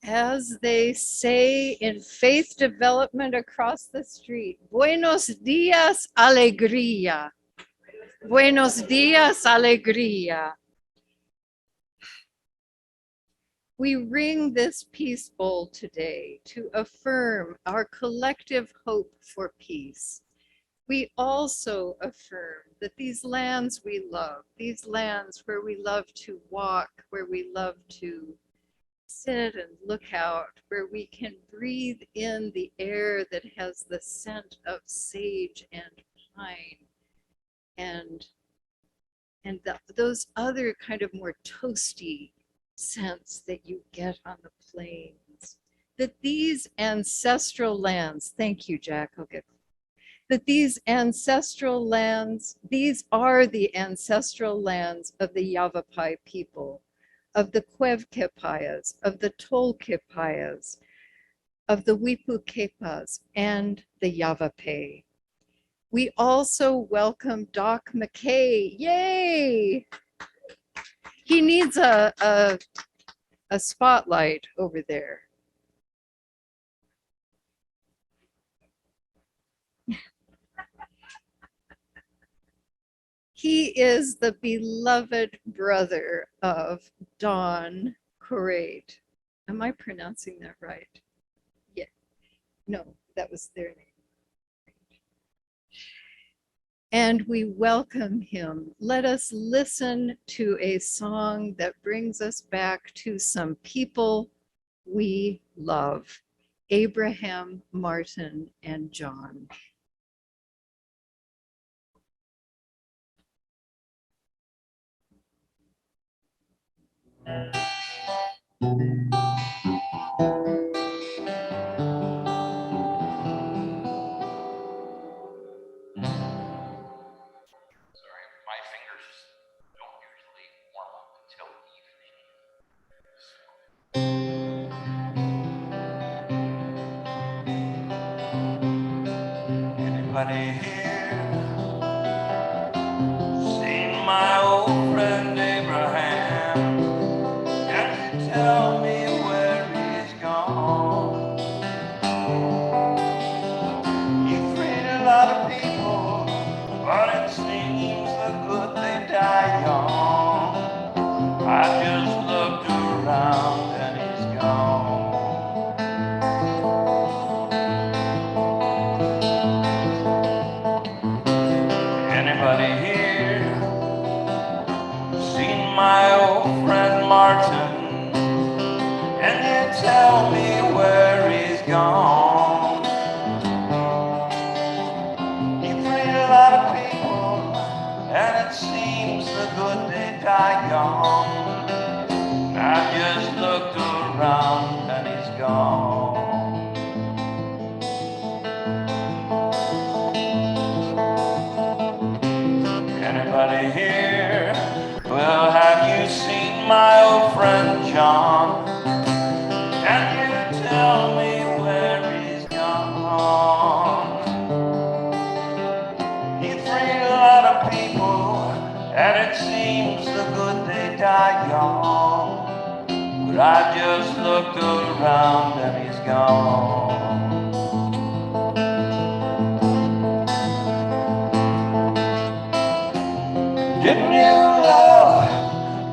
as they say in faith development across the street, buenos dias, alegría. Buenos dias, alegría. We ring this peace bowl today to affirm our collective hope for peace. We also affirm that these lands we love, these lands where we love to walk, where we love to sit and look out, where we can breathe in the air that has the scent of sage and pine and those other kind of more toasty scents that you get on the plains. That these ancestral lands, thank you, Jack, that these ancestral lands, these are the ancestral lands of the Yavapai people, of the Cuevquepayas, of the Tolquepayas, of the Wipukepas, and the Yavapai. We also welcome Doc McKay. Yay! He needs a spotlight over there. He is the beloved brother of Dawn Corrate. Am I pronouncing that right? Yeah. No, that was their name. And we welcome him. Let us listen to a song that brings us back to some people we love, Abraham, Martin, and John. Anybody here seen my old friend Abraham? Can you tell me where he's gone? He freed a lot of people, but it seems the good they die young. I just looked around and he's gone. Anybody here seen my old friend Martin? Can you tell me where he's gone? He freed a lot of people, and it seems the good they die young. I just looked around and he's gone. Anybody here? Well, have you seen my old friend John? Can you tell me where he's gone? He freed a lot of people, and it seems the good they die young. But I just looked around and he's gone. Didn't you love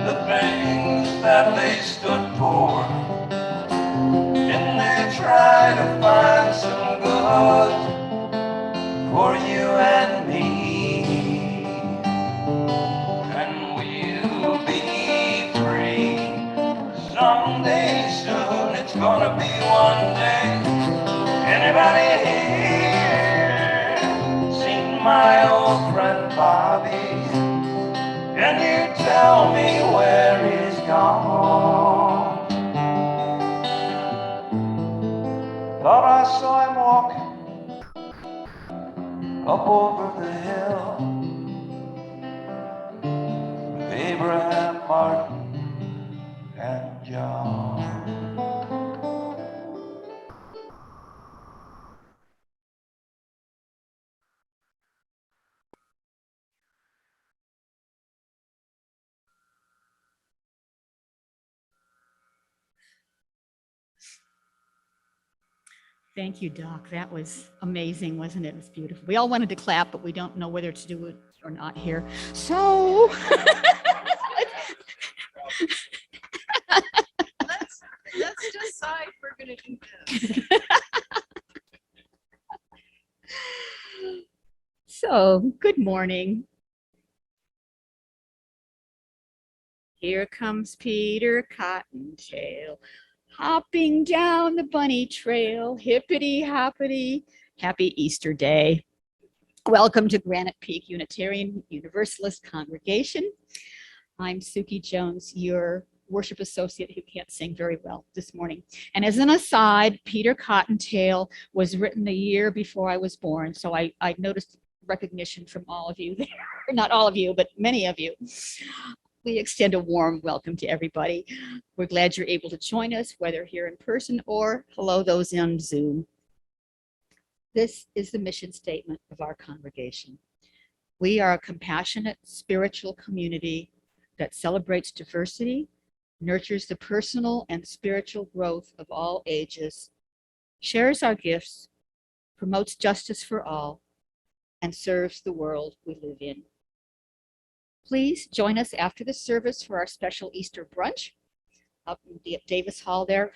the things that they stood for? Didn't they try to find some good for you and me? And we'll be free someday soon. It's gonna be one day. Anybody here seen my old friend Bobby? Can you tell me where he's gone? Thought I saw him walking up over the hill with Abraham, Martin, and John. Thank you, Doc. That was amazing, wasn't it? It was beautiful. We all wanted to clap, but we don't know whether to do it or not here. So Let's decide we're going to do this. So, good morning. Here comes Peter Cottontail, hopping down the bunny trail, hippity hoppity, happy Easter Day. Welcome to Granite Peak Unitarian Universalist Congregation. I'm Suki Jones, your worship associate who can't sing very well this morning. And as an aside, Peter Cottontail was written a year before I was born, so I noticed recognition from all of you there. Not all of you, but many of you. We extend a warm welcome to everybody. We're glad you're able to join us, whether here in person or hello those on Zoom. This is the mission statement of our congregation. We are a compassionate spiritual community that celebrates diversity, nurtures the personal and spiritual growth of all ages, shares our gifts, promotes justice for all, and serves the world we live in. Please join us after the service for our special Easter brunch up in Davis Hall there.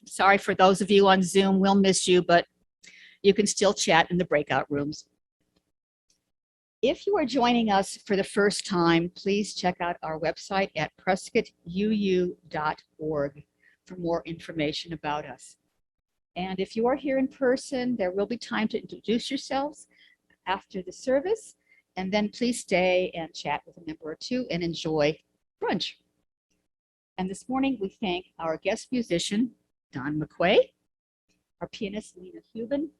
Sorry for those of you on Zoom, we'll miss you, but you can still chat in the breakout rooms. If you are joining us for the first time, please check out our website at prescottuu.org for more information about us. And if you are here in person, there will be time to introduce yourselves after the service, and then please stay and chat with a member or two and enjoy brunch. And this morning we thank our guest musician, Don McQuay, our pianist, Lena Hubin,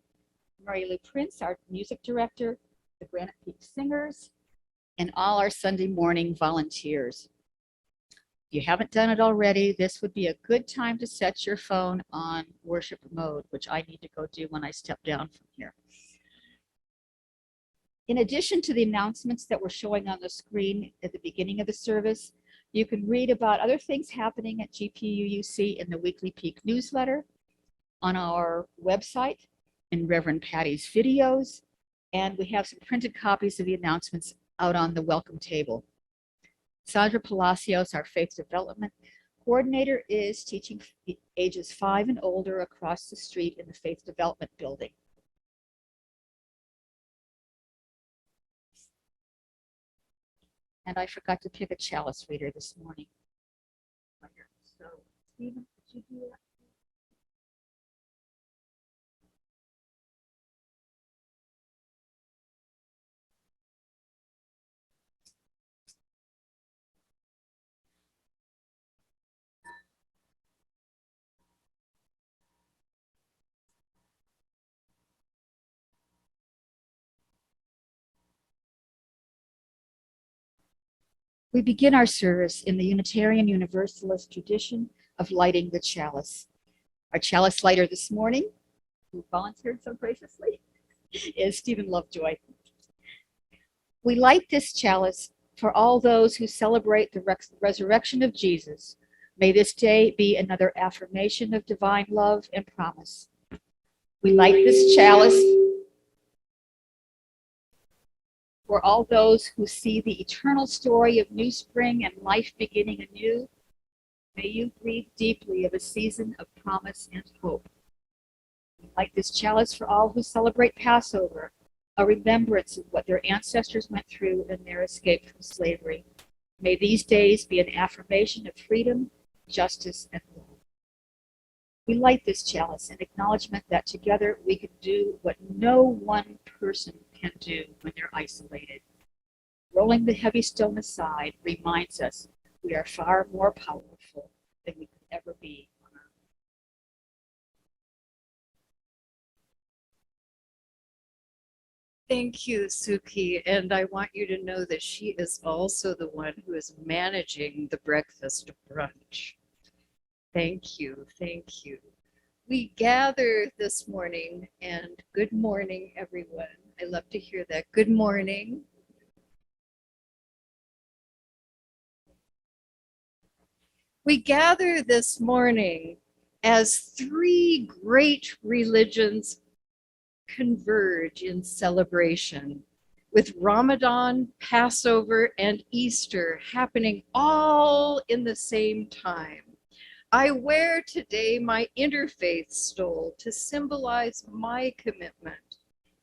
Mary Lou Prince, our music director, the Granite Peak Singers, and all our Sunday morning volunteers. If you haven't done it already, this would be a good time to set your phone on worship mode, which I need to go do when I step down from here. In addition to the announcements that we're showing on the screen at the beginning of the service, you can read about other things happening at GPUUC in the weekly Peak newsletter, on our website, in Reverend Patty's videos, and we have some printed copies of the announcements out on the welcome table. Sandra Palacios, our faith development coordinator, is teaching ages 5 and older across the street in the faith development building. And I forgot to pick a chalice reader this morning. So, Stephen, did you do that? We begin our service in the Unitarian Universalist tradition of lighting the chalice. Our chalice lighter this morning, who volunteered so graciously, is Stephen Lovejoy. We light this chalice for all those who celebrate the resurrection of Jesus. May this day be another affirmation of divine love and promise. We light this chalice for all those who see the eternal story of new spring and life beginning anew. May you breathe deeply of a season of promise and hope. We light this chalice for all who celebrate Passover, a remembrance of what their ancestors went through in their escape from slavery. May these days be an affirmation of freedom, justice, and love. We light this chalice in acknowledgement that together we can do what no one person can do when they're isolated. Rolling the heavy stone aside reminds us we are far more powerful than we could ever be on our own. Thank you, Suki. And I want you to know that she is also the one who is managing the breakfast brunch. Thank you. Thank you. We gather this morning, and good morning, everyone. I love to hear that. Good morning. We gather this morning as three great religions converge in celebration, with Ramadan, Passover, and Easter happening all in the same time. I wear today my interfaith stole to symbolize my commitment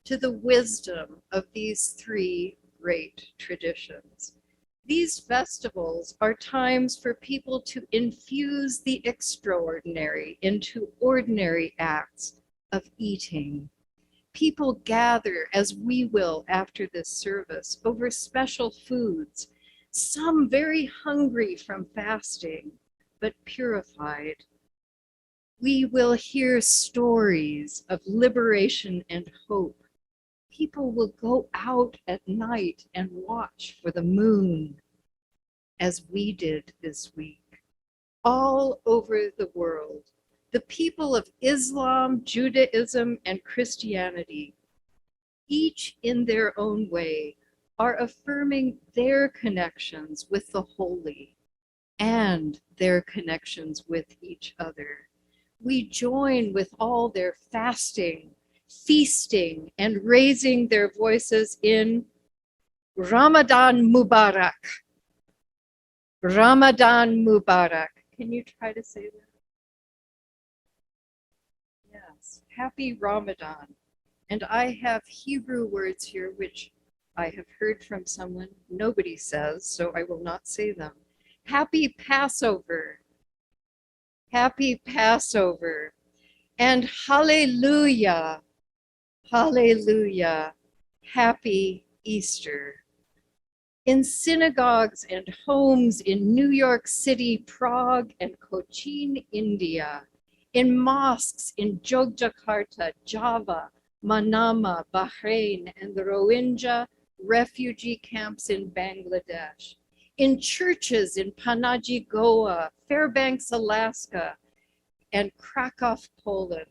to the wisdom of these three great traditions. These festivals are times for people to infuse the extraordinary into ordinary acts of eating. People gather, as we will after this service, over special foods, some very hungry from fasting, but purified. We will hear stories of liberation and hope. People will go out at night and watch for the moon, as we did this week. All over the world, the people of Islam, Judaism, and Christianity, each in their own way, are affirming their connections with the holy and their connections with each other. We join with all their fasting, feasting, and raising their voices in Ramadan Mubarak. Ramadan Mubarak. Can you try to say that? Yes, happy Ramadan. And I have Hebrew words here, which I have heard from someone nobody says, so I will not say them. Happy Passover. Happy Passover. And hallelujah. Hallelujah. Happy Easter. In synagogues and homes in New York City, Prague, and Cochin, India, in mosques in Yogyakarta, Java, Manama, Bahrain, and the Rohingya refugee camps in Bangladesh, in churches in Panaji, Goa, Fairbanks, Alaska, and Krakow, Poland,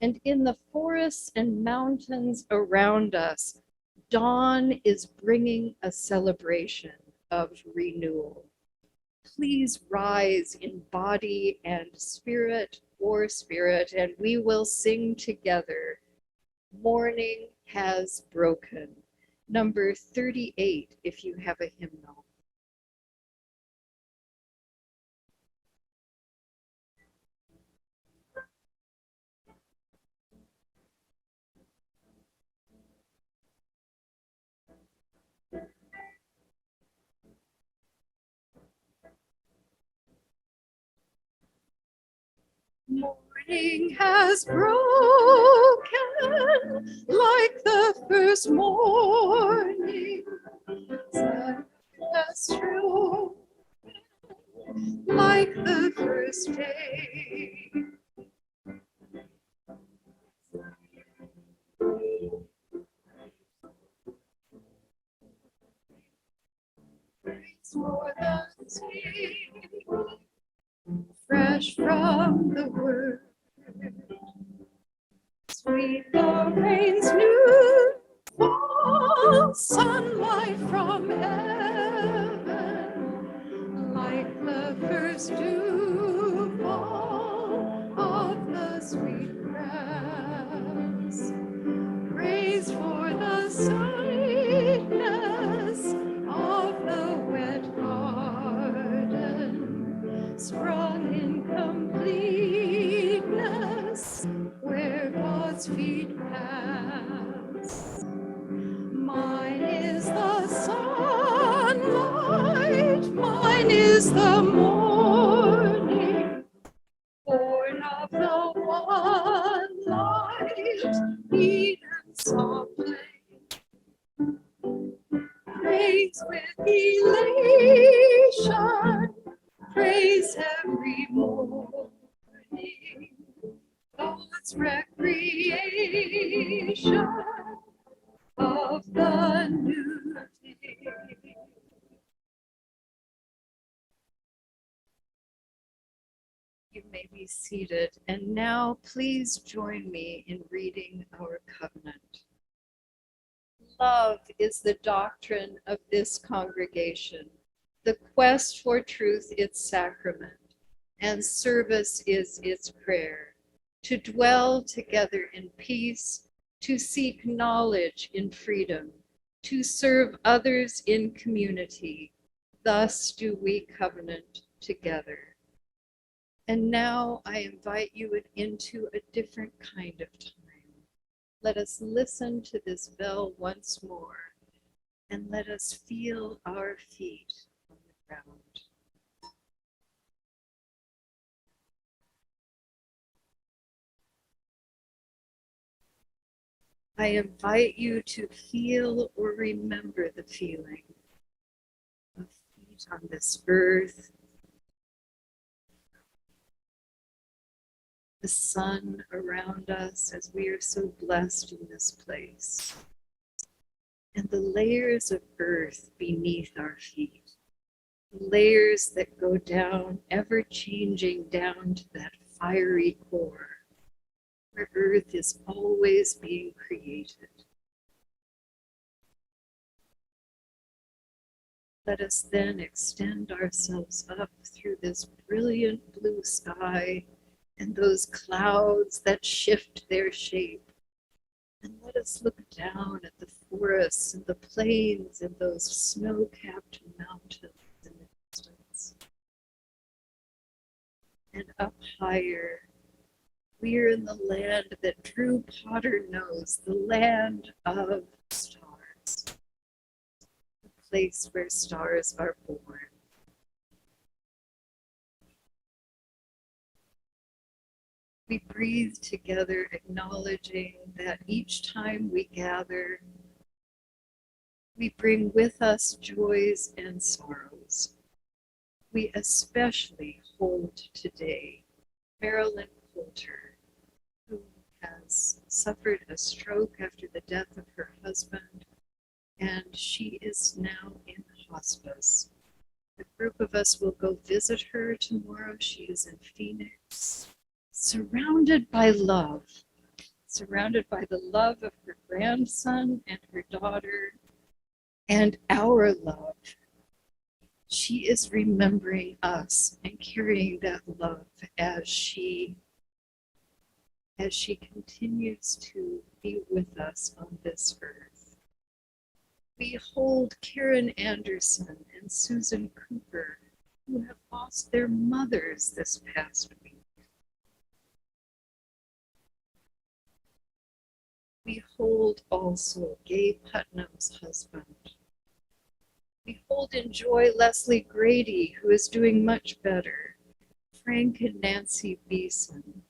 and in the forests and mountains around us, dawn is bringing a celebration of renewal. Please rise in body and spirit, or spirit, and we will sing together. Morning has broken. Number 38, if you have a hymnal. Morning has broken like the first morning. Sun has shone like the first day. Praise for the day, fresh from the word. Sweet the rain's new fall, sunlight from heaven, like the first dew fall of the sweet grass. Praise for the sightness of the wet garden, sprung in completeness where God's feet pass. Mine is the sunlight, mine is the morning, born of the one light, Eden softly. Praise with elation, praise every morning, God's recreation of the new day. You may be seated, and now please join me in reading our covenant. Love is the doctrine of this congregation, the quest for truth its sacrament. and service is its prayer, to dwell together in peace, to seek knowledge in freedom, to serve others in community. Thus do we covenant together. And now I invite you into a different kind of time. Let us listen to this bell once more, and let us feel our feet on the ground. I invite you to feel or remember the feeling of feet on this earth, the sun around us as we are so blessed in this place, and the layers of earth beneath our feet, layers that go down, ever changing down to that fiery core, where earth is always being created. Let us then extend ourselves up through this brilliant blue sky and those clouds that shift their shape. And let us look down at the forests and the plains and those snow-capped mountains in the distance. And up higher, we are in the land that Drew Potter knows, the land of stars, the place where stars are born. We breathe together, acknowledging that each time we gather, we bring with us joys and sorrows. We especially hold today Marilyn Coulter, who has suffered a stroke after the death of her husband, and she is now in hospice. A group of us will go visit her tomorrow. She is in Phoenix, surrounded by love, surrounded by the love of her grandson and her daughter, and our love. She is remembering us and carrying that love as she continues to be with us on this earth. We hold Karen Anderson and Susan Cooper, who have lost their mothers this past week. We hold also Gay Putnam's husband. We hold in joy Leslie Grady, who is doing much better, Frank and Nancy Beeson.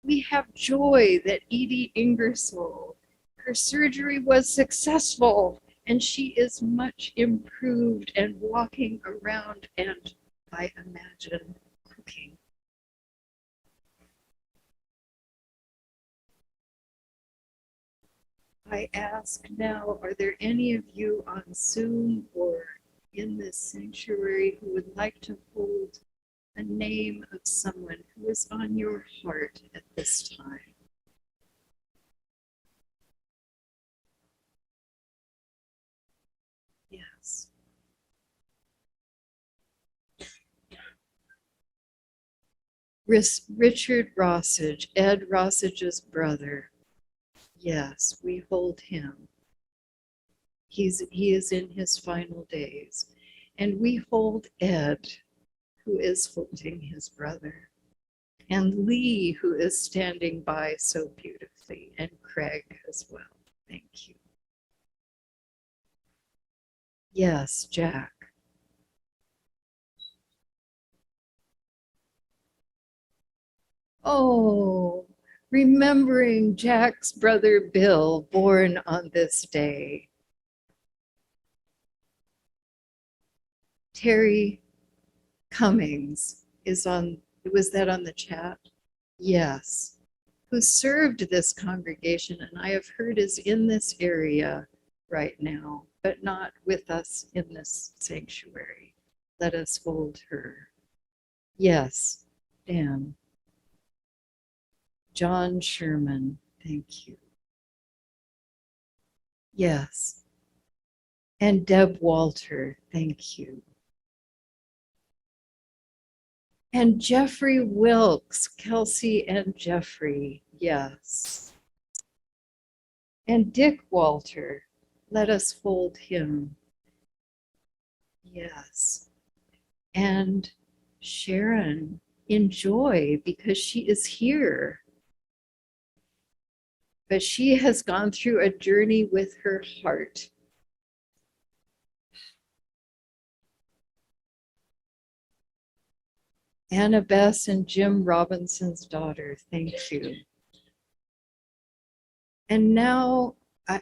We have joy that Edie Ingersoll, her surgery was successful, and she is much improved and walking around and, I imagine, cooking. I ask now, are there any of you on Zoom or in this sanctuary who would like to hold a name of someone who is on your heart at this time? Yes. Richard Rossage, Ed Rossage's brother. Yes, we hold him. He is in his final days. And we hold Ed, who is holding his brother, and Lee, who is standing by so beautifully, and Craig as well. Thank you. Yes, Jack. Oh, remembering Jack's brother Bill, born on this day. Terry Cummings was that on the chat? Yes. Who served this congregation, and I have heard is in this area right now, but not with us in this sanctuary. Let us hold her. Yes, Dan. John Sherman, thank you. Yes. And Deb Walter, thank you. And Jeffrey Wilkes, Kelsey and Jeffrey, yes. And Dick Walter, let us hold him, yes. And Sharon, enjoy because she is here. But she has gone through a journey with her heart. Anna Bess and Jim Robinson's daughter, thank you. And now,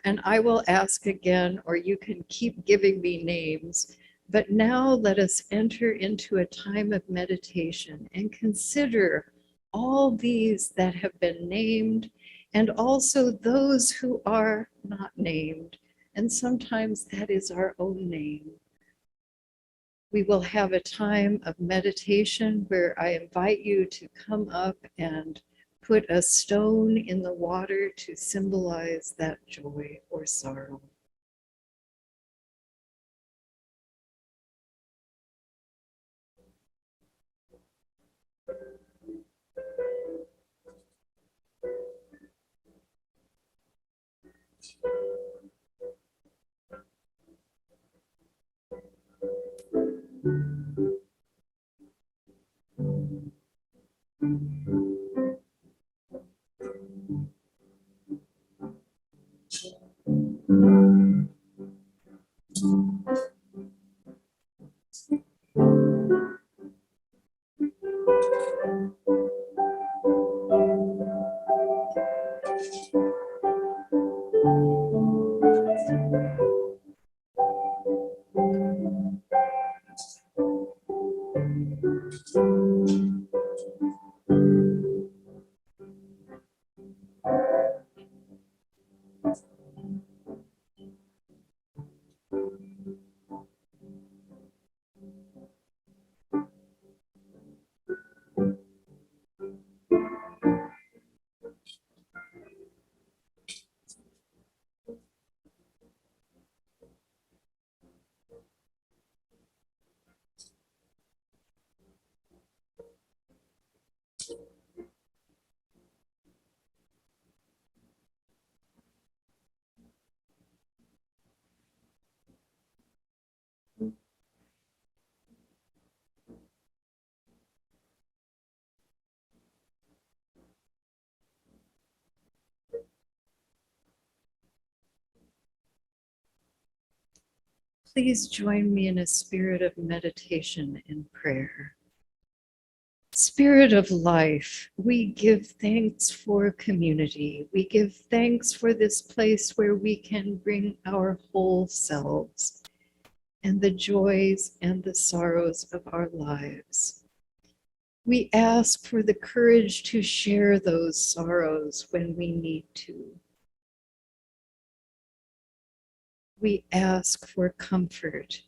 and I will ask again, or you can keep giving me names, but now let us enter into a time of meditation and consider all these that have been named and also those who are not named. And sometimes that is our own name. We will have a time of meditation where I invite you to come up and put a stone in the water to symbolize that joy or sorrow. Please join me in a spirit of meditation and prayer. Spirit of life, we give thanks for community. We give thanks for this place where we can bring our whole selves and the joys and the sorrows of our lives. We ask for the courage to share those sorrows when we need to. We ask for comfort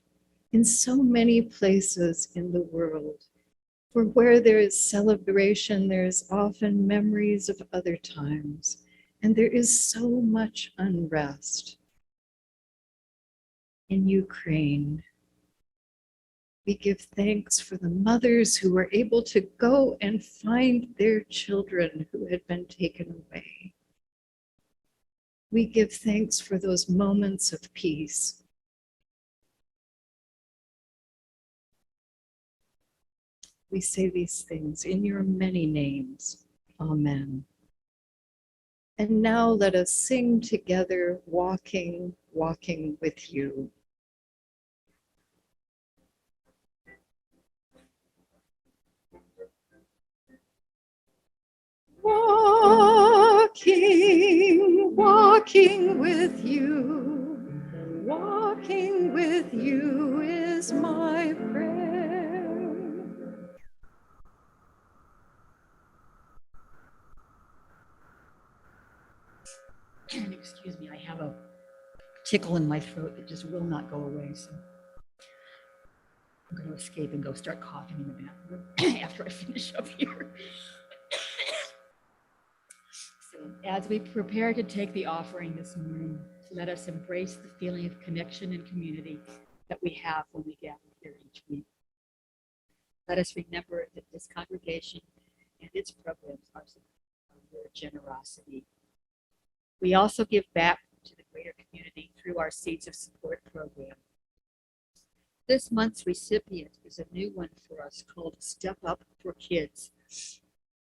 in so many places in the world. For where there is celebration, there is often memories of other times, and there is so much unrest. In Ukraine, we give thanks for the mothers who were able to go and find their children who had been taken away. We give thanks for those moments of peace. We say these things in your many names. Amen. And now let us sing together, walking, walking with you. Walking, walking with you. Walking with you is my prayer. Excuse me, I have a tickle in my throat that just will not go away. So I'm going to escape and go start coughing in the bathroom after I finish up here. So as we prepare to take the offering this morning, let us embrace the feeling of connection and community that we have when we gather here each week. Let us remember that this congregation and its programs are supported by your generosity. We also give back to the greater community through our Seeds of Support program. This month's recipient is a new one for us called Step Up for Kids,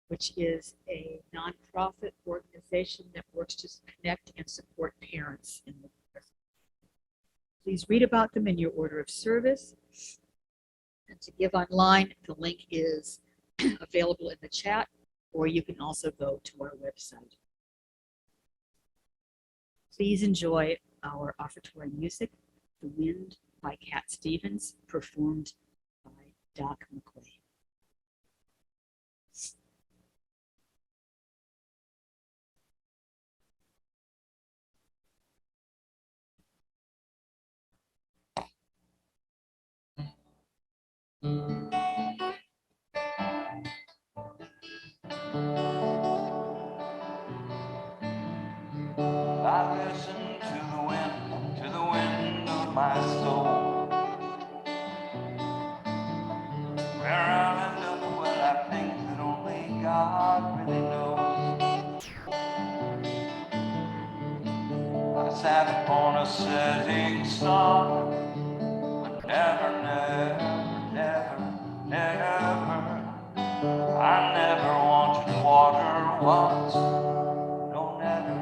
which is a nonprofit organization that works to connect and support parents in the workforce. Please read about them in your order of service. And to give online, the link is available in the chat, or you can also go to our website. Please enjoy our offertory music, The Wind by Cat Stevens, performed by Doc McQuay. I listen to the wind of my soul. Where I'll end up, well, I think that only God really knows. I sat upon a setting sun, but never, I never wanted water once. No, never.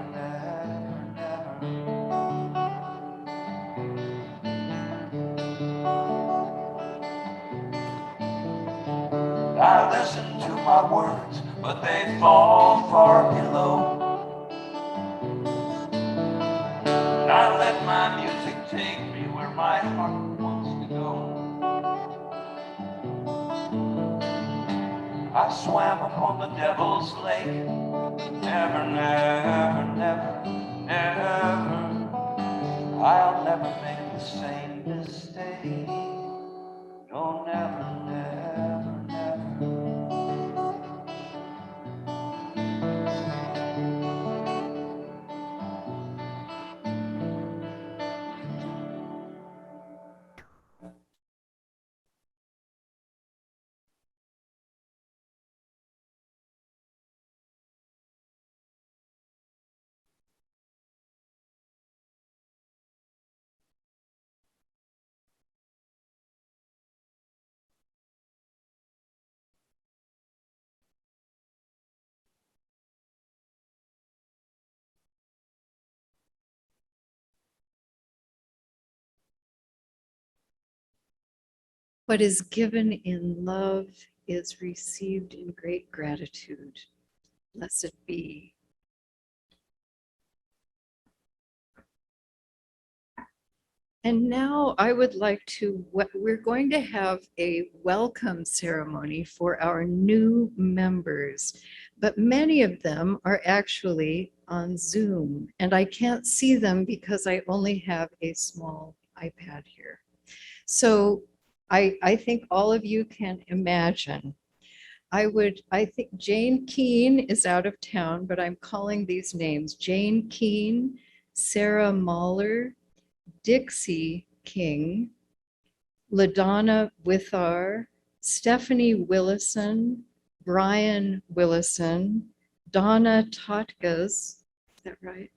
I listen to my words, but they fall far below. And I let my music take me where my heart wants to go. I swam upon the devil's lake. Never. I'll never make the same mistake. No, never. What is given in love is received in great gratitude. Blessed be. And now I would like to, we're going to have a welcome ceremony for our new members, but many of them are actually on Zoom, and I can't see them because I only have a small iPad here. So I think all of you can imagine. I think Jane Keene is out of town, but I'm calling these names: Jane Keene, Sarah Mahler, Dixie King, LaDonna Withar, Stephanie Willison, Brian Willison, Donna Totkas, is that right?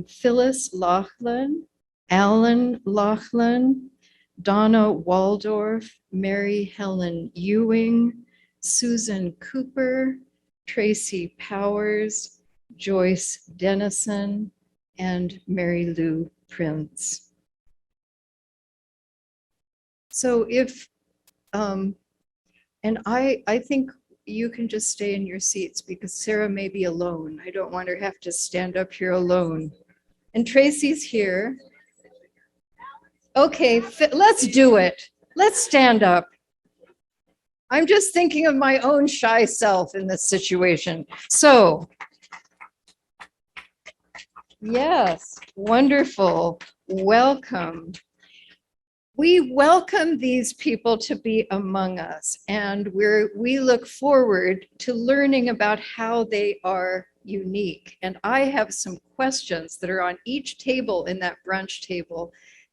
Phyllis Laughlin, Alan Laughlin, Donna Waldorf, Mary Helen Ewing, Susan Cooper, Tracy Powers, Joyce Dennison, and Mary Lou Prince. So if, and I think you can just stay in your seats because Sarah may be alone. I don't want her to have to stand up here alone. And Tracy's here. Okay, let's do it. Let's stand up. I'm just thinking of my own shy self in this situation. So, yes, wonderful. Welcome. We welcome these people to be among us, and we look forward to learning about how they are unique. And I have some questions that are on each table in that brunch table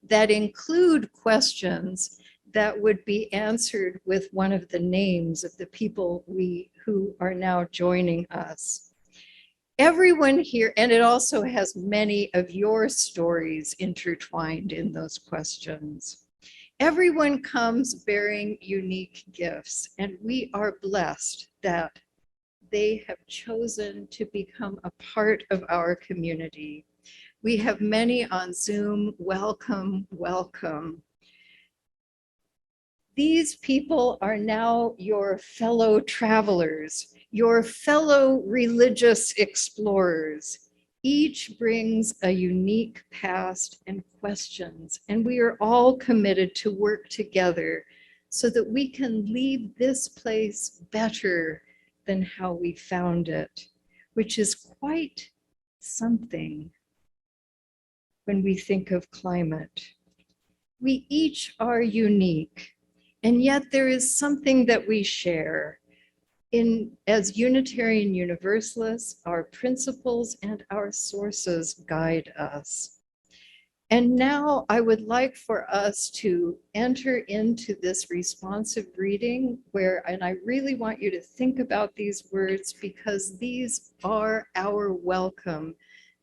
that include questions that would be answered with one of the names of the people who are now joining us. Everyone here, and it also has many of your stories intertwined in those questions. Everyone comes bearing unique gifts, and we are blessed that they have chosen to become a part of our community. We have many on Zoom. Welcome, welcome. These people are now your fellow travelers, your fellow religious explorers. Each brings a unique past and questions, and we are all committed to work together so that we can leave this place better than how we found it, which is quite something when we think of climate. We each are unique, and yet there is something that we share. As Unitarian Universalists, our principles and our sources guide us. And now I would like for us to enter into this responsive reading and I really want you to think about these words because these are our welcome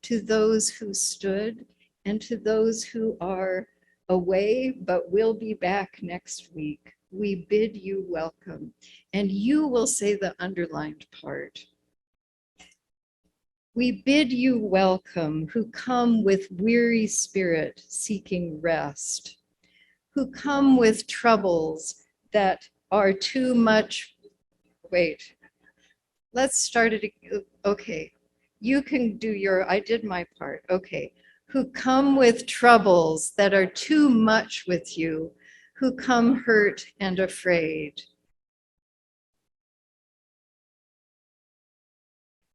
to those who stood and to those who are away but will be back next week. We bid you welcome. And you will say the underlined part. We bid you welcome who come with weary spirit seeking rest, who come with troubles that are too much. Wait, let's start it. Okay, you can do I did my part. Okay, who come with troubles that are too much with you, who come hurt and afraid.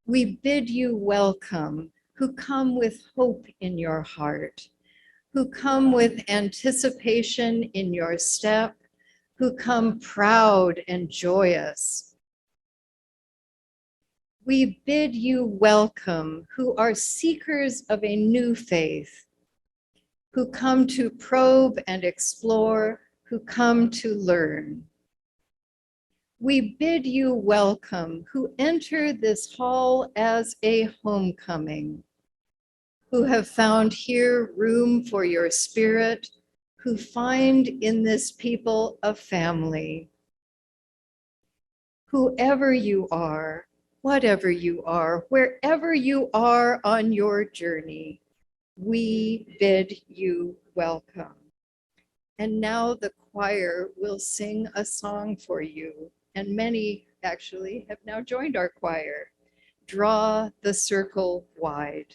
We bid you welcome, who come with hope in your heart, who come with anticipation in your step, who come proud and joyous. We bid you welcome, who are seekers of a new faith, who come to probe and explore, who come to learn. We bid you welcome, who enter this hall as a homecoming, who have found here room for your spirit, who find in this people a family. Whoever you are, whatever you are, wherever you are on your journey, we bid you welcome. And now the choir will sing a song for you. And many actually have now joined our choir. Draw the circle wide.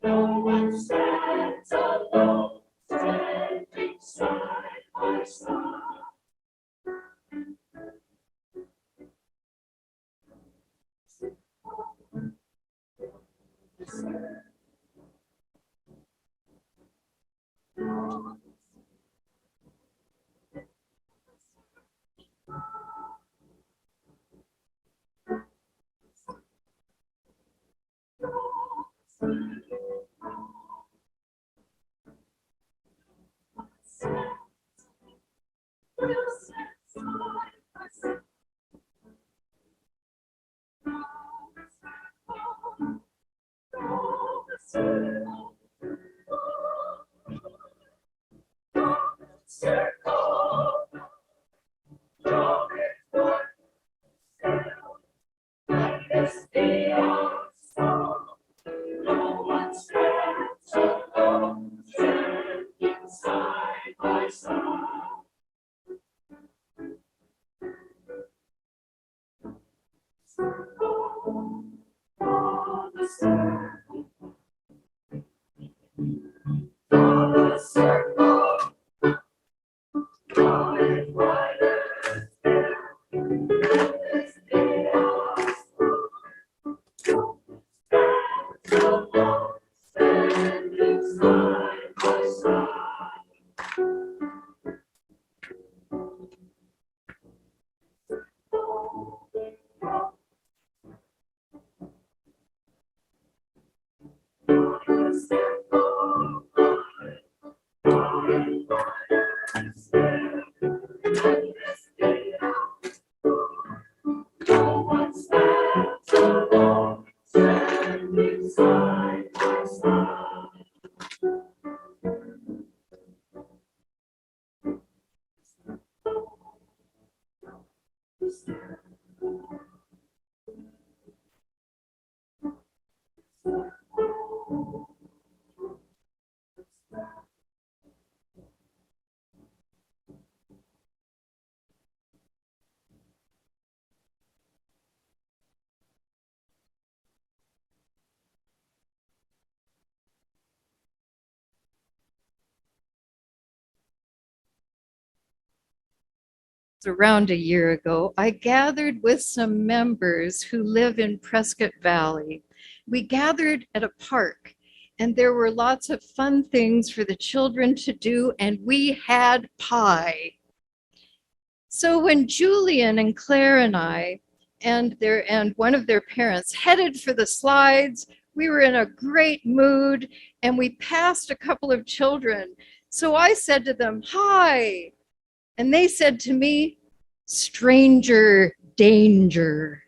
No one stands alone, standing side by side. Circle, draw it one, let this be our song. No one stands alone, standing side by side. Draw the circle, draw the circle, draw it wider still. Let this be our song. Stands alone, standing side by side. No one stands alone, standing side by side. Around a year ago, I gathered with some members who live in Prescott Valley. We gathered at a park, and there were lots of fun things for the children to do, and we had pie. So when Julian and Claire and I and one of their parents headed for the slides, we were in a great mood, and we passed a couple of children. So I said to them, "Hi." And they said to me, "Stranger danger."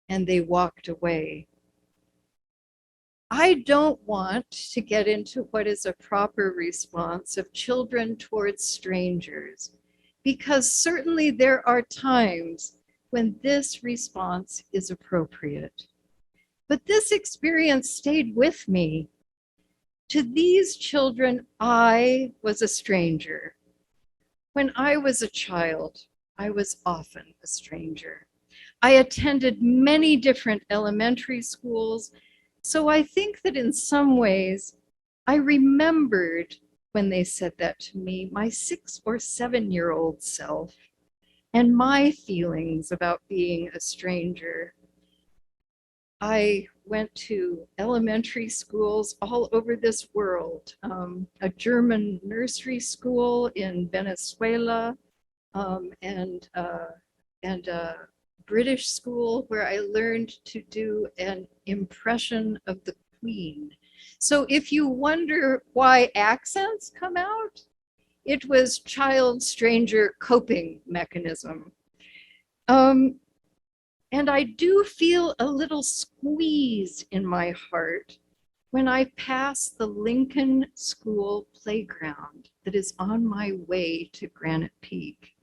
And they walked away. I don't want to get into what is a proper response of children towards strangers, because certainly there are times when this response is appropriate. But this experience stayed with me. To these children, I was a stranger. When I was a child, I was often a stranger. I attended many different elementary schools, so I think that in some ways, I remembered when they said that to me, my 6 or 7-year-old self, and my feelings about being a stranger. I went to elementary schools all over this world, a German nursery school in Venezuela, and a British school where I learned to do an impression of the Queen. So if you wonder why accents come out, it was child-stranger coping mechanism. And I do feel a little squeeze in my heart when I pass the Lincoln School playground that is on my way to Granite Peak.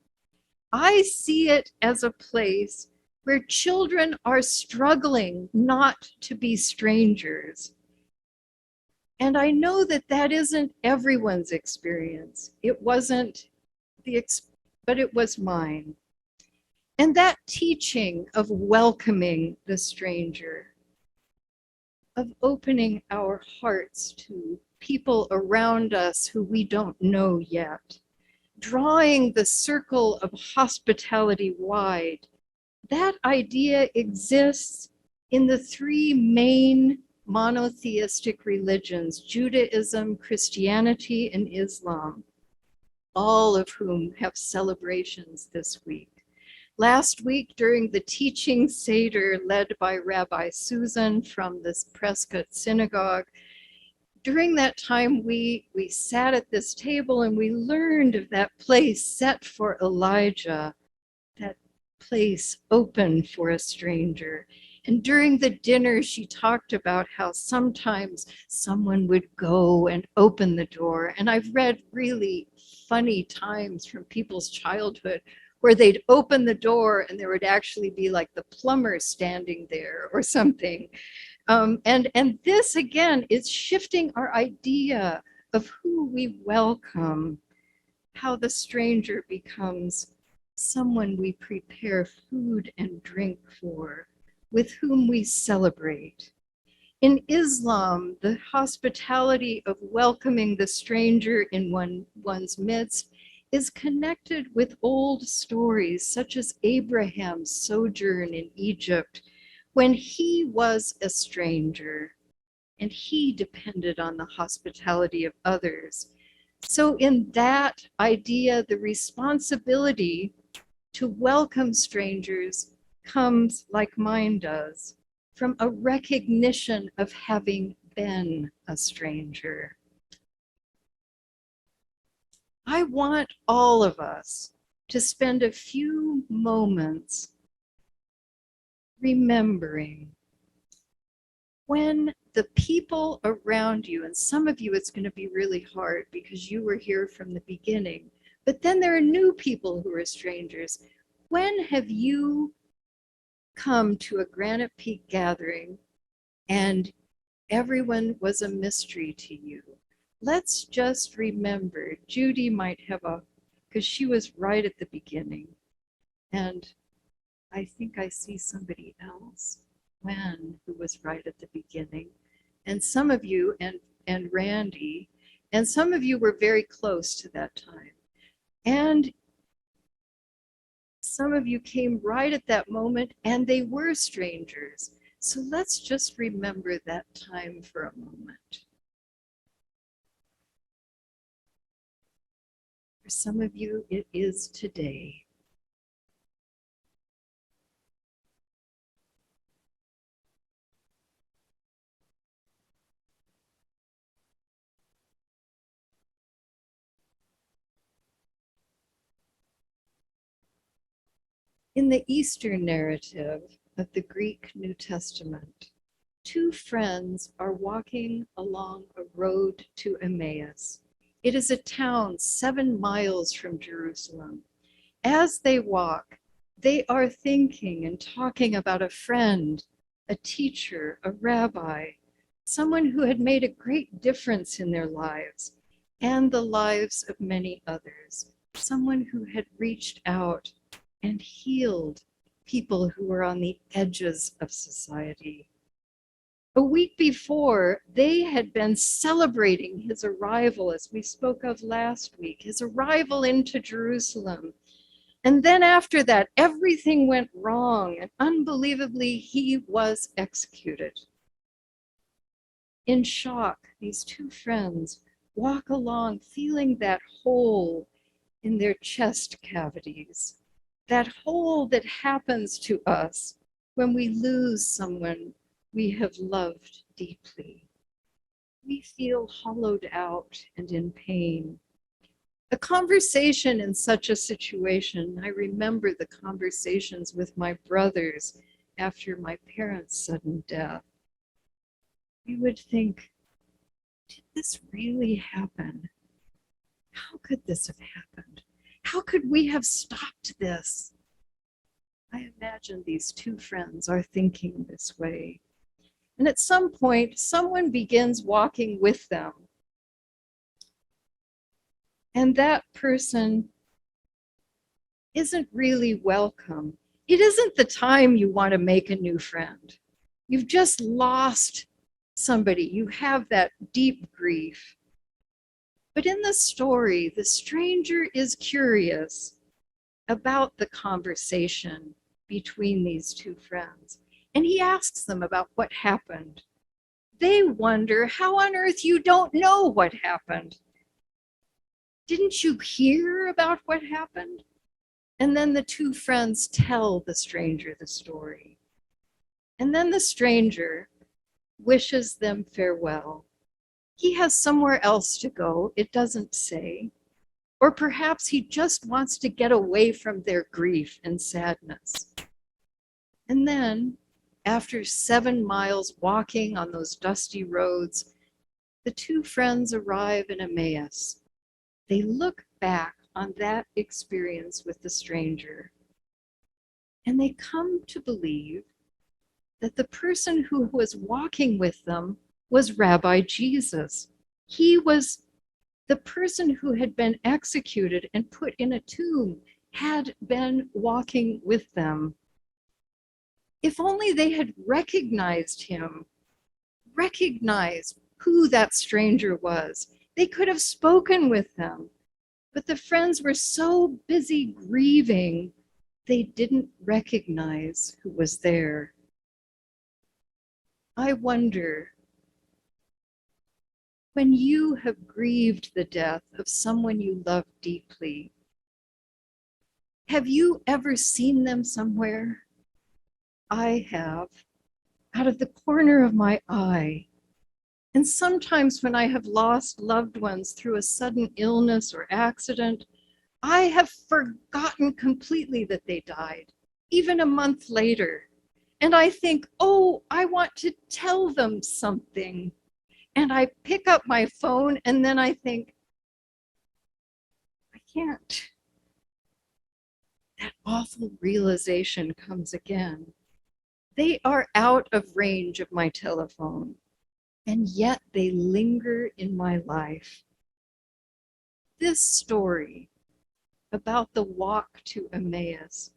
I see it as a place where children are struggling not to be strangers. And I know that that isn't everyone's experience. It wasn't but it was mine. And that teaching of welcoming the stranger, of opening our hearts to people around us who we don't know yet, drawing the circle of hospitality wide, that idea exists in the three main monotheistic religions, Judaism, Christianity, and Islam, all of whom have celebrations this week. Last week, during the teaching Seder led by Rabbi Susan from this Prescott Synagogue, during that time, we sat at this table and we learned of that place set for Elijah, that place open for a stranger. And during the dinner, she talked about how sometimes someone would go and open the door. And I've read really funny times from people's childhood where they'd open the door and there would actually be like the plumber standing there or something. And this again is shifting our idea of who we welcome, how the stranger becomes someone we prepare food and drink for, with whom we celebrate. In Islam, the hospitality of welcoming the stranger in one's midst is connected with old stories such as Abraham's sojourn in Egypt when he was a stranger and he depended on the hospitality of others. So in that idea, the responsibility to welcome strangers comes, like mine does, from a recognition of having been a stranger. I want all of us to spend a few moments remembering when the people around you, and some of you it's going to be really hard because you were here from the beginning, but then there are new people who are strangers. When have you come to a Granite Peak gathering and everyone was a mystery to you? Let's just remember, Judy might have because she was right at the beginning. And I think I see somebody else, Gwen, who was right at the beginning. And some of you, and Randy, and some of you were very close to that time. And some of you came right at that moment and they were strangers. So let's just remember that time for a moment. For some of you, it is today. In the Easter narrative of the Greek New Testament, two friends are walking along a road to Emmaus. It is a town 7 miles from Jerusalem. As they walk, they are thinking and talking about a friend, a teacher, a rabbi, someone who had made a great difference in their lives and the lives of many others, someone who had reached out and healed people who were on the edges of society. A week before, they had been celebrating his arrival, as we spoke of last week, his arrival into Jerusalem. And then after that, everything went wrong, and unbelievably, he was executed. In shock, these two friends walk along feeling that hole in their chest cavities, that hole that happens to us when we lose someone we have loved deeply. We feel hollowed out and in pain. A conversation in such a situation, I remember the conversations with my brothers after my parents' sudden death. We would think, did this really happen? How could this have happened? How could we have stopped this? I imagine these two friends are thinking this way. And at some point, someone begins walking with them. And that person isn't really welcome. It isn't the time you want to make a new friend. You've just lost somebody. You have that deep grief. But in the story, the stranger is curious about the conversation between these two friends. And he asks them about what happened. They wonder how on earth you don't know what happened. Didn't you hear about what happened? And then the two friends tell the stranger the story. And then the stranger wishes them farewell. He has somewhere else to go, it doesn't say. Or perhaps he just wants to get away from their grief and sadness. And then, after 7 miles walking on those dusty roads, the two friends arrive in Emmaus. They look back on that experience with the stranger, and they come to believe that the person who was walking with them was Rabbi Jesus. He was the person who had been executed and put in a tomb, had been walking with them. If only they had recognized him, recognized who that stranger was, they could have spoken with them. But the friends were so busy grieving, they didn't recognize who was there. I wonder, when you have grieved the death of someone you love deeply, have you ever seen them somewhere? I have, out of the corner of my eye. And sometimes when I have lost loved ones through a sudden illness or accident, I have forgotten completely that they died, even a month later. And I think, oh, I want to tell them something. And I pick up my phone and then I think, I can't. That awful realization comes again. They are out of range of my telephone, and yet they linger in my life. This story about the walk to Emmaus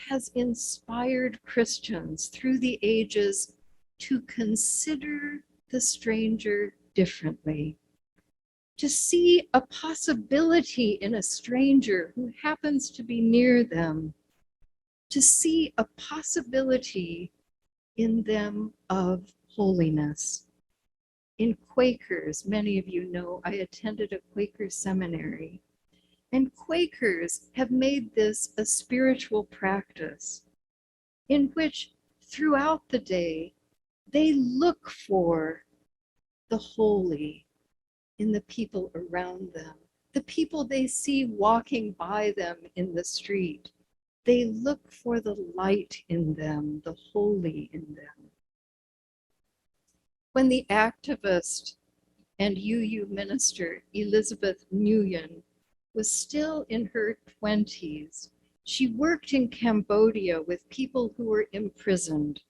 has inspired Christians through the ages to consider the stranger differently, to see a possibility in a stranger who happens to be near them, to see a possibility in them of holiness. In Quakers, many of you know, I attended a Quaker seminary, and Quakers have made this a spiritual practice in which throughout the day, they look for the holy in the people around them, the people they see walking by them in the street. They look for the light in them, the holy in them. When the activist and UU minister Elizabeth Nguyen was still in her 20s, she worked in Cambodia with people who were imprisoned.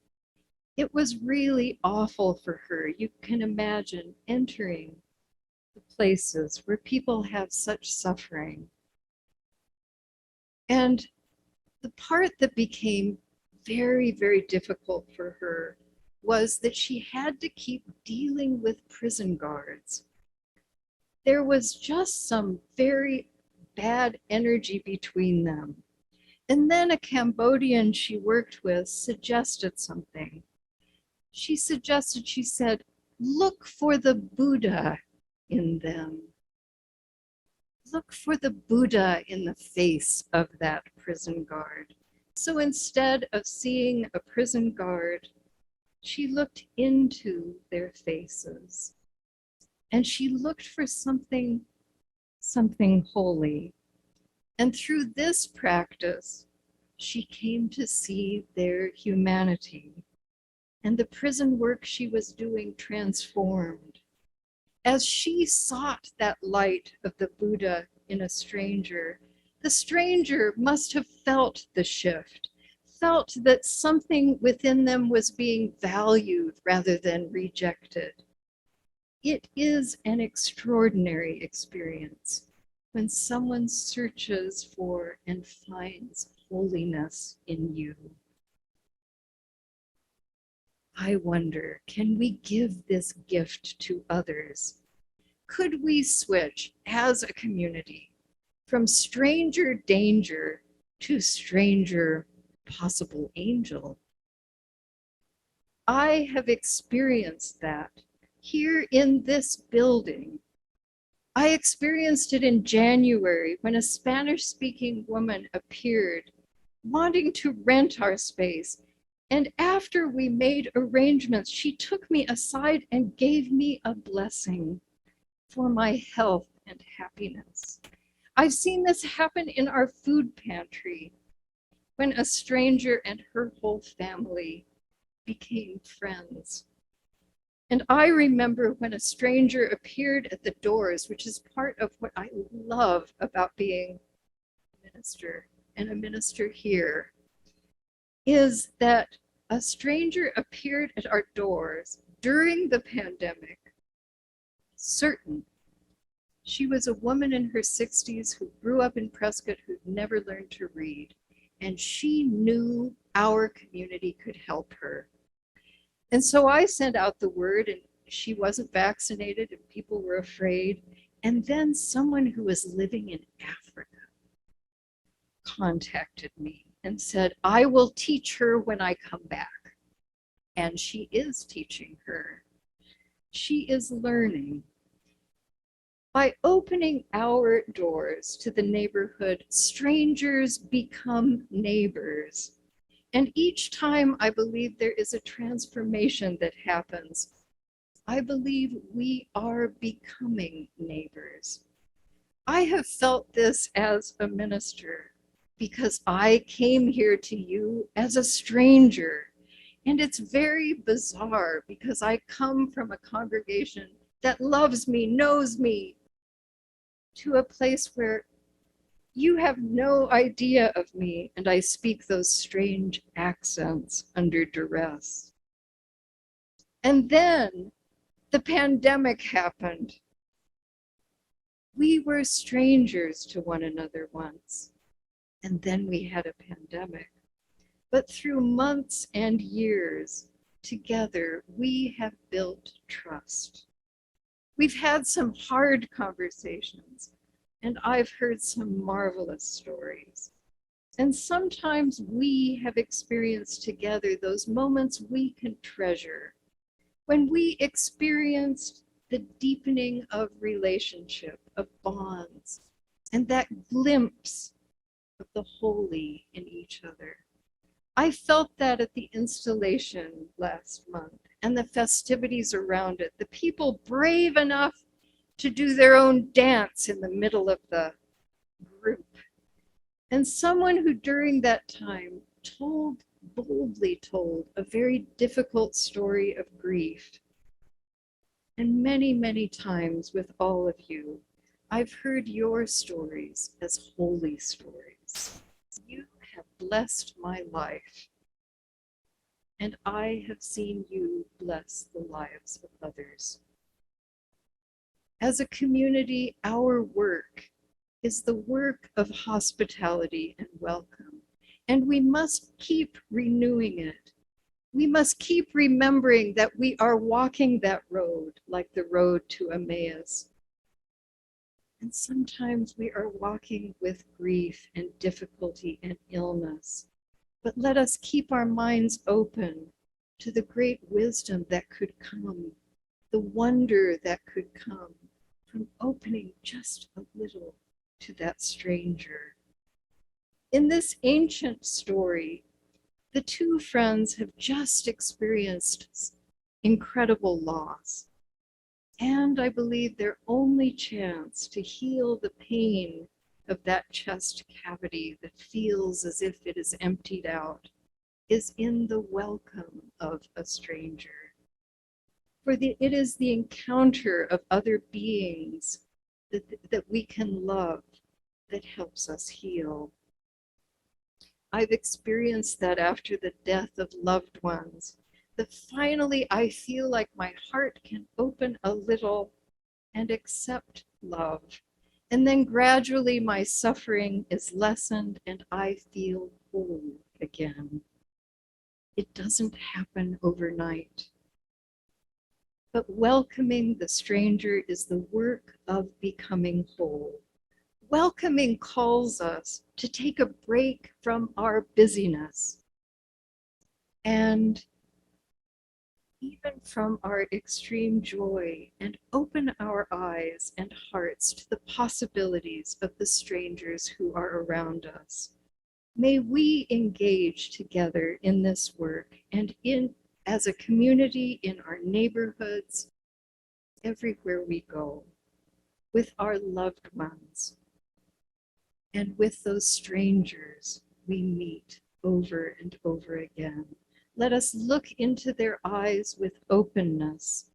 It was really awful for her. You can imagine entering the places where people have such suffering. And the part that became very, very difficult for her was that she had to keep dealing with prison guards. There was just some very bad energy between them. And then a Cambodian she worked with suggested something. She said, look for the Buddha in them. Look for the Buddha in the face of that prison guard. So instead of seeing a prison guard, she looked into their faces, and she looked for something holy. And through this practice, she came to see their humanity, and the prison work she was doing transformed. As she sought that light of the Buddha in a stranger, the stranger must have felt the shift, felt that something within them was being valued rather than rejected. It is an extraordinary experience when someone searches for and finds holiness in you. I wonder, can we give this gift to others? Could we switch as a community from stranger danger to stranger possible angel? I have experienced that here in this building. I experienced it in January when a Spanish-speaking woman appeared wanting to rent our space. And after we made arrangements, she took me aside and gave me a blessing for my health and happiness. I've seen this happen in our food pantry when a stranger and her whole family became friends. And I remember when a stranger appeared at the doors, which is part of what I love about being a minister and a minister here, is that a stranger appeared at our doors during the pandemic, certain. She was a woman in her 60s who grew up in Prescott, who'd never learned to read, and she knew our community could help her. And so I sent out the word, and she wasn't vaccinated and people were afraid. And then someone who was living in Africa contacted me and said, I will teach her when I come back. And she is teaching her. She is learning. By opening our doors to the neighborhood, strangers become neighbors. And each time I believe there is a transformation that happens, I believe we are becoming neighbors. I have felt this as a minister because I came here to you as a stranger. And it's very bizarre because I come from a congregation that loves me, knows me, to a place where you have no idea of me, and I speak those strange accents under duress. And then the pandemic happened. We were strangers to one another once, and then we had a pandemic. But through months and years together, we have built trust. We've had some hard conversations, and I've heard some marvelous stories. And sometimes we have experienced together those moments we can treasure, when we experienced the deepening of relationship, of bonds, and that glimpse of the holy in each other. I felt that at the installation last month and the festivities around it, the people brave enough to do their own dance in the middle of the group. And someone who during that time boldly told a very difficult story of grief. And many, many times with all of you, I've heard your stories as holy stories. You have blessed my life, and I have seen you bless the lives of others. As a community, our work is the work of hospitality and welcome, and we must keep renewing it. We must keep remembering that we are walking that road like the road to Emmaus. And sometimes we are walking with grief and difficulty and illness. But let us keep our minds open to the great wisdom that could come, the wonder that could come from opening just a little to that stranger. In this ancient story, the two friends have just experienced incredible loss. And I believe their only chance to heal the pain of that chest cavity that feels as if it is emptied out is in the welcome of a stranger. For it is the encounter of other beings that we can love that helps us heal. I've experienced that after the death of loved ones, that finally I feel like my heart can open a little and accept love. And then gradually my suffering is lessened and I feel whole again. It doesn't happen overnight. But welcoming the stranger is the work of becoming whole. Welcoming calls us to take a break from our busyness and even from our extreme joy, and open our eyes and hearts to the possibilities of the strangers who are around us. May we engage together in this work and as a community in our neighborhoods, everywhere we go, with our loved ones, and with those strangers we meet over and over again. Let us look into their eyes with openness,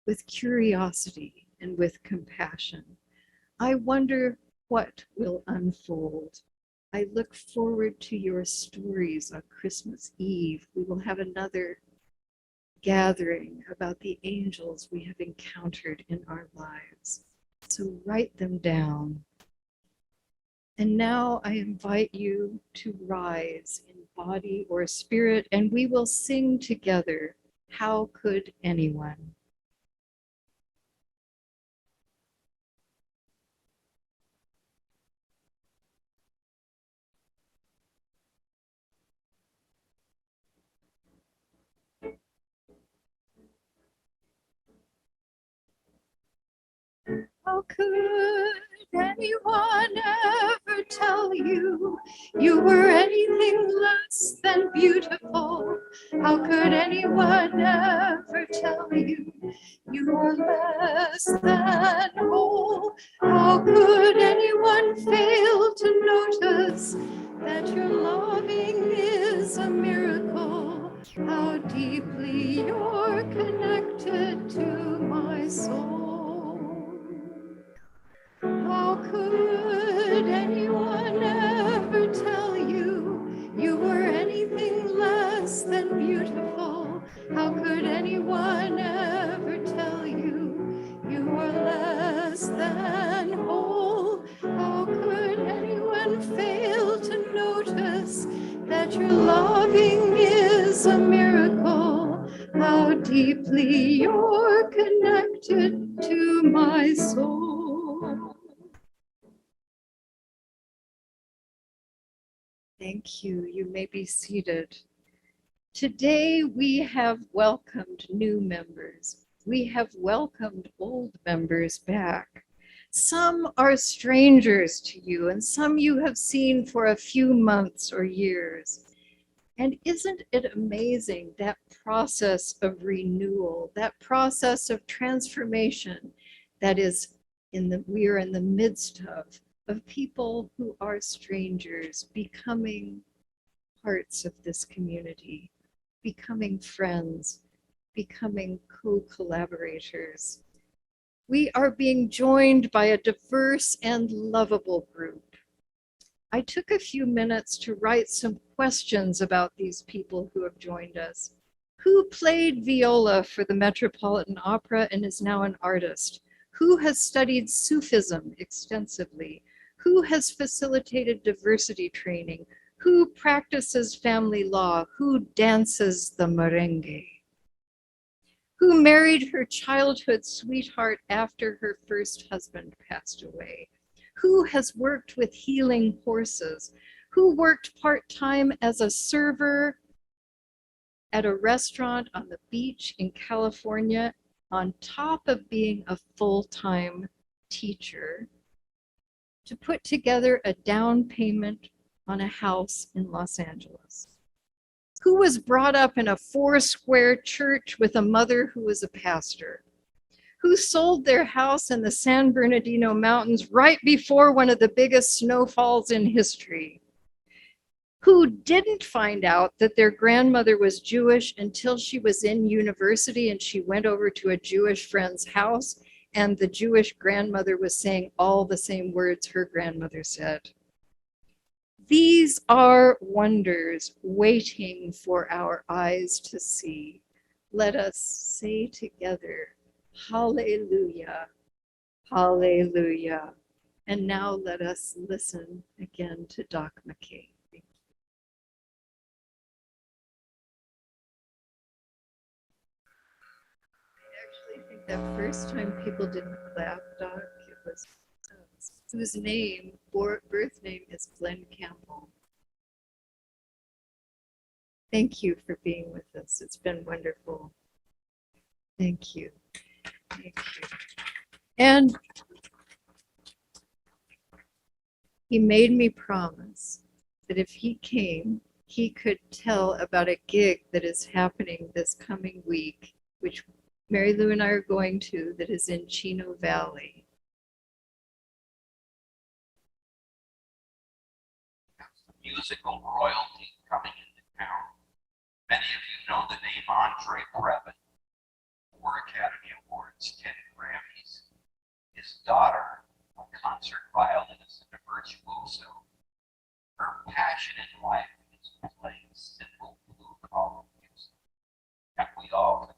with curiosity, and with compassion. I wonder what will unfold. I look forward to your stories on Christmas Eve. We will have another gathering about the angels we have encountered in our lives. So write them down. And now I invite you to rise in body or spirit, and we will sing together, How Could Anyone? How could anyone ever tell you you were anything less than beautiful? How could anyone ever tell you you were less than whole? How could anyone fail to notice that your loving is a miracle? How deeply you're connected to my soul. How could anyone ever tell you you were anything less than beautiful? How could anyone ever tell you you were less than whole? How could anyone fail to notice that your loving is a miracle? How deeply you're connected to my soul. Thank you. You may be seated. Today we have welcomed new members. We have welcomed old members back. Some are strangers to you, and some you have seen for a few months or years. And isn't it amazing, that process of renewal, that process of transformation that we are in the midst of people who are strangers becoming parts of this community, becoming friends, becoming co-collaborators. We are being joined by a diverse and lovable group. I took a few minutes to write some questions about these people who have joined us. Who played viola for the Metropolitan Opera and is now an artist? Who has studied Sufism extensively? Who has facilitated diversity training? Who practices family law? Who dances the merengue? Who married her childhood sweetheart after her first husband passed away? Who has worked with healing horses? Who worked part-time as a server at a restaurant on the beach in California, on top of being a full-time teacher, to put together a down payment on a house in Los Angeles? Who was brought up in a four-square church with a mother who was a pastor? Who sold their house in the San Bernardino Mountains right before one of the biggest snowfalls in history? Who didn't find out that their grandmother was Jewish until she was in university and she went over to a Jewish friend's house and the Jewish grandmother was saying all the same words her grandmother said? These are wonders waiting for our eyes to see. Let us say together, Hallelujah, Hallelujah. And now let us listen again to Doc McKay. I actually think that first time people didn't clap, Doc, it was whose birth name is Glenn Campbell. Thank you for being with us. It's been wonderful. Thank you. Thank you. And he made me promise that if he came, he could tell about a gig that is happening this coming week, which Mary Lou and I are going to, that is in Chino Valley. Musical royalty coming into town. Many of you know the name Andre Previn, 4 Academy Awards, 10 Grammys. His daughter, a concert violinist and a virtuoso, her passion in life is playing simple blue-collar music, and we all can.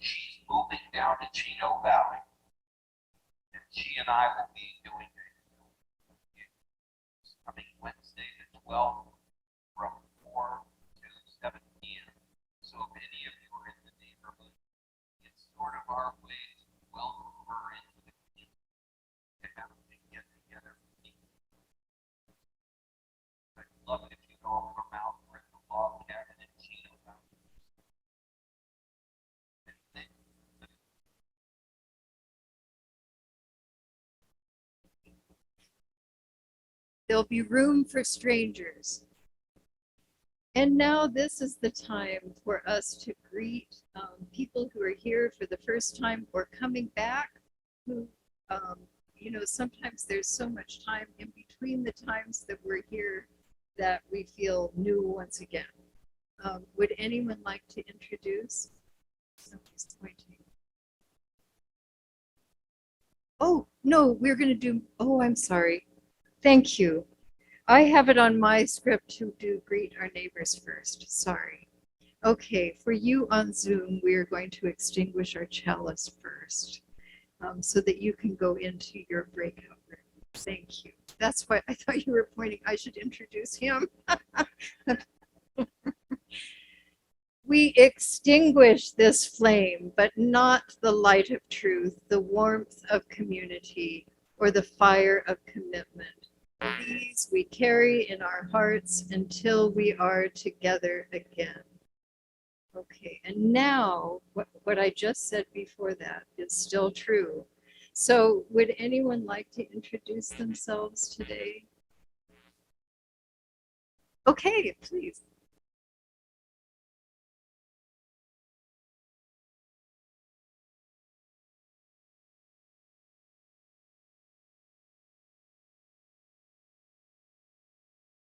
She's moving down to Chino Valley, and she and I will be doing it coming Wednesday the 12th from 4 to 7 p.m. So if any of you are in the neighborhood, it's sort of our way to welcome her into the community and have a big get together. I'd love it if you'd all come out. We're at the log cabin in Chino Valley. There'll be room for strangers. And now this is the time for us to greet people who are here for the first time or coming back, who, sometimes there's so much time in between the times that we're here that we feel new once again. Would anyone like to introduce? Somebody's pointing. Oh, no, we're going to do, oh, I'm sorry. Thank you. I have it on my script to greet our neighbors first. Sorry. Okay, for you on Zoom, we are going to extinguish our chalice first so that you can go into your breakout room. Thank you. That's why I thought you were pointing. I should introduce him. We extinguish this flame, but not the light of truth, the warmth of community, or the fire of commitment. These we carry in our hearts until we are together again. Okay, and now what I just said before that is still true. So would anyone like to introduce themselves today? Okay, please.